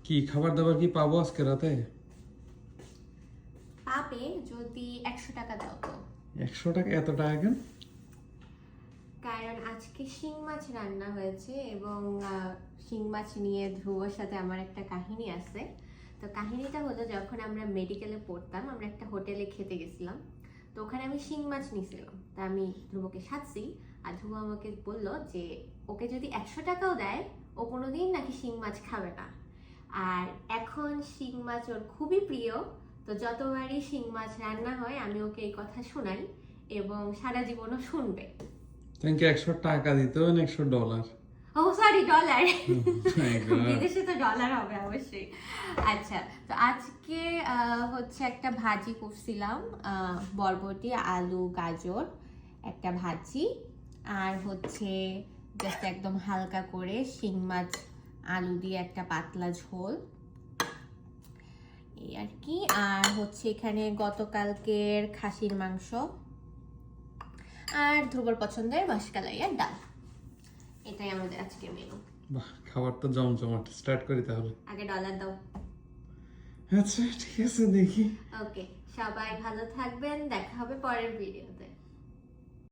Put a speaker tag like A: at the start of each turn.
A: কি খাবার দাবার কি পাবো আজকে রাতে?
B: পাবে যদি 100 টাকা দাও তো।
A: 100 টাকা? এত টাকা কেন?
B: কারণ আজকে শিং মাছ রান্না হয়েছে এবং শিং মাছ নিয়ে ধ্রুবর সাথে আমার একটা কাহিনী আছে। তো কাহিনীটা হলো, যখন আমরা মেডিকেলে পড়তাম আমরা একটা হোটেলে খেতে গেছিলাম। তো ওখানে আমি শিং মাছ নিয়েছিলাম, তা আমি ধ্রুবকে সাজছি। আর ধ্রুব আমাকে বললো যে ওকে যদি 100 টাকাও দেয় ও কোনোদিন নাকি শিং মাছ খাবে না। আর এখন শিং মাছ ওর খুবই প্রিয়। তো যতবারই শিং মাছ রান্না হয় আমি ওকে এই কথা শোনাই এবং সারা জীবনও শুনবে।
A: তোমাকে 100 টাকা দিতে হবে না $100?
B: ও সরি, ডলার।
A: my God.
B: বিদেশে তো ডলার হবে অবশ্যই। আচ্ছা, তো আজকে হচ্ছে একটা ভাজি করছিলাম, বরবটি আলু গাজর একটা ভাজি, আর হচ্ছে জাস্ট একদম হালকা করে শিং মাছ আলু দিয়ে একটা পাতলা ঝোল, এই আর কি। আর হচ্ছে এখানে গতকালকের খাসির মাংস আর ধ্রুবর পছন্দের মাসকালাইয়ের ডাল। এটাই আমাদের আজকের মেনু।
A: বাহ, খাবার তো জমজমাট। স্টার্ট করি তাহলে।
B: আগে ডলার দাও।
A: আচ্ছা ঠিক আছে, দেখি।
B: ওকে, সবাই ভালো থাকবেন, দেখা হবে পরের ভিডিওতে।